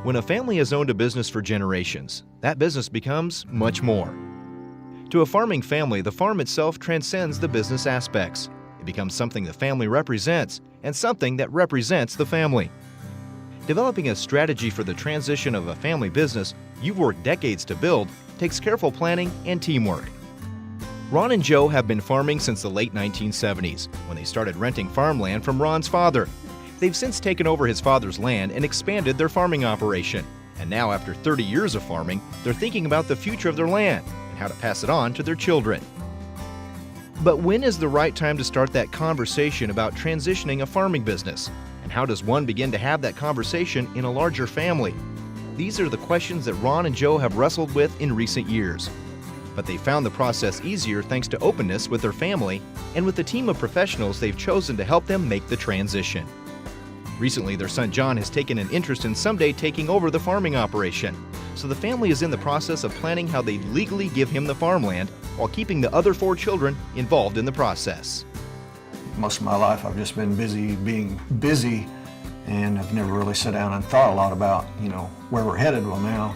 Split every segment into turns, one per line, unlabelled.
When a family has owned a business for generations, that business becomes much more. To a farming family, the farm itself transcends the business aspects. It becomes something the family represents and something that represents the family. Developing a strategy for the transition of a family business you've worked decades to build takes careful planning and teamwork. Ron and Joe have been farming since the late 1970s, when they started renting farmland from Ron's father. They've since taken over his father's land and expanded their farming operation. And now, after 30 years of farming, they're thinking about the future of their land and how to pass it on to their children. But when is the right time to start that conversation about transitioning a farming business? And how does one begin to have that conversation in a larger family? These are the questions that Ron and Joe have wrestled with in recent years. But they found the process easier thanks to openness with their family and with the team of professionals they've chosen to help them make the transition. Recently, their son John has taken an interest in someday taking over the farming operation. So the family is in the process of planning how they legally give him the farmland while keeping the other 4 children involved in the process.
Most of my life I've just been busy being busy, and I've never really sat down and thought a lot about, where we're headed. Well, now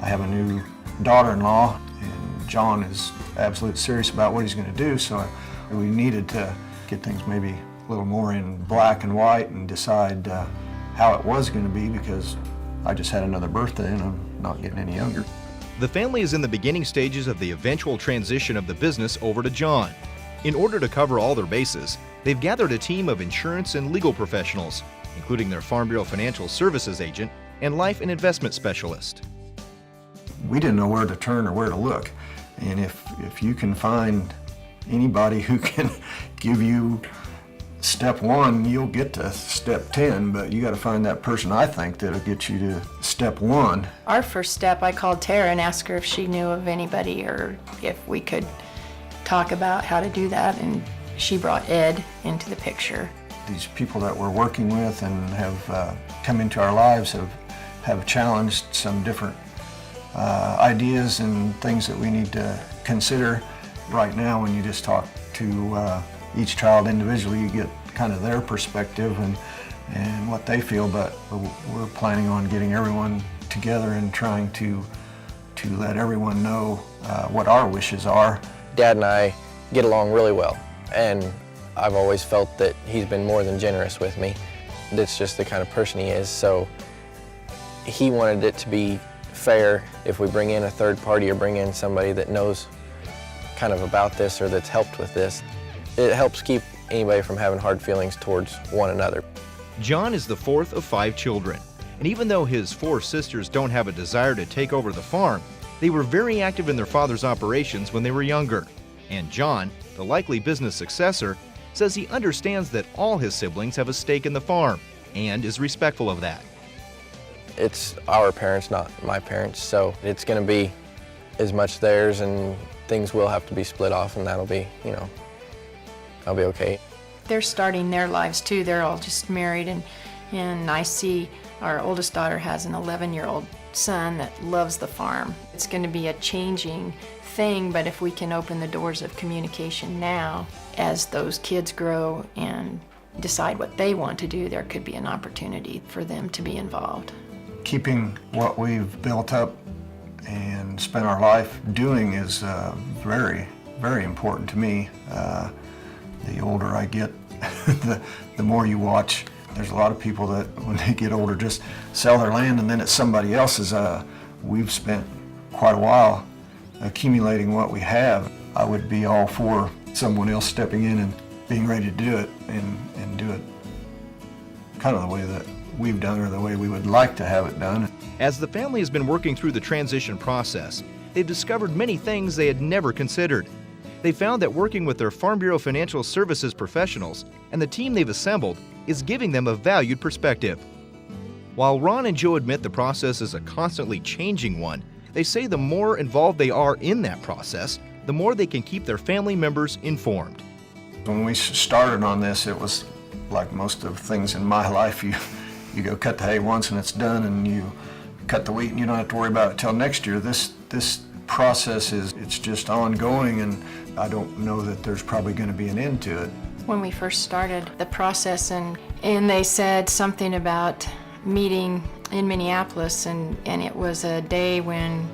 I have a new daughter-in-law, and John is absolutely serious about what he's going to do, so we needed to get things maybe a little more in black and white and decide how it was going to be, because I just had another birthday and I'm not getting any younger.
The family is in the beginning stages of the eventual transition of the business over to John. In order to cover all their bases, they've gathered a team of insurance and legal professionals, including their Farm Bureau financial services agent and life and investment specialist.
We didn't know where to turn or where to look, and if you can find anybody who can give you step 1, you'll get to step 10, but you got to find that person, I think, that'll get you to step 1.
Our first step, I called Tara and asked her if she knew of anybody or if we could talk about how to do that, and she brought Ed into the picture.
These people that we're working with and have come into our lives have challenged some different ideas and things that we need to consider. Right now, when you just talk to each child individually, you get kind of their perspective and what they feel, but we're planning on getting everyone together and trying to let everyone know what our wishes are.
Dad and I get along really well, and I've always felt that he's been more than generous with me. That's just the kind of person he is, so he wanted it to be fair if we bring in a third party or bring in somebody that knows kind of about this or that's helped with this. It helps keep anybody from having hard feelings towards one another.
John is the 4th of 5 children, and even though his 4 sisters don't have a desire to take over the farm, they were very active in their father's operations when they were younger. And John, the likely business successor, says he understands that all his siblings have a stake in the farm and is respectful of that.
It's our parents, not my parents, so it's going to be as much theirs, and things will have to be split off, and that'll be, I'll be okay.
They're starting their lives too. They're all just married, and I see our oldest daughter has an 11-year-old son that loves the farm. It's going to be a changing thing, but if we can open the doors of communication now, as those kids grow and decide what they want to do, there could be an opportunity for them to be involved.
Keeping what we've built up and spent our life doing is very, very important to me. The older I get, the more you watch. There's a lot of people that, when they get older, just sell their land and then it's somebody else's. We've spent quite a while accumulating what we have. I would be all for someone else stepping in and being ready to do it and do it kind of the way that we've done or the way we would like to have it done.
As the family has been working through the transition process, they've discovered many things they had never considered. They found that working with their Farm Bureau financial services professionals and the team they've assembled is giving them a valued perspective. While Ron and Joe admit the process is a constantly changing one, they say the more involved they are in that process, the more they can keep their family members informed.
When we started on this, it was like most of things in my life. You go cut the hay once and it's done, and you cut the wheat and you don't have to worry about it till next year. This process it's just ongoing, and I don't know that there's probably going to be an end to it.
When we first started the process and they said something about meeting in Minneapolis, and it was a day when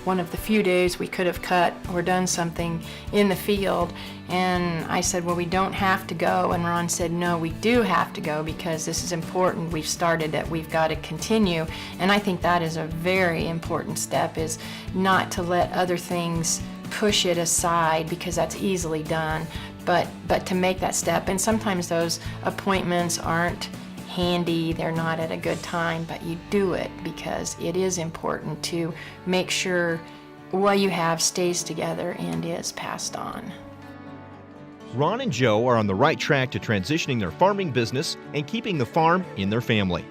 one of the few days we could have cut or done something in the field. And I said, well, we don't have to go. And Ron said, no, we do have to go because this is important. We've started it. We've got to continue. And I think that is a very important step, is not to let other things push it aside, because that's easily done, but to make that step. And sometimes those appointments aren't handy, they're not at a good time, but you do it because it is important to make sure what you have stays together and is passed on.
Ron and Joe are on the right track to transitioning their farming business and keeping the farm in their family.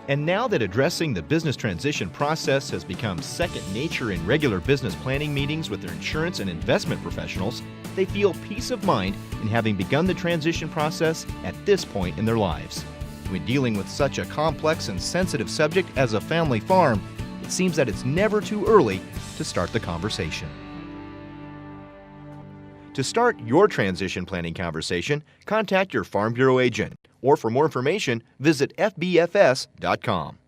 And now that addressing the business transition process has become second nature in regular business planning meetings with their insurance and investment professionals, they feel peace of mind in having begun the transition process at this point in their lives. When dealing with such a complex and sensitive subject as a family farm, it seems that it's never too early to start the conversation. To start your transition planning conversation, contact your Farm Bureau agent, or for more information, visit fbfs.com.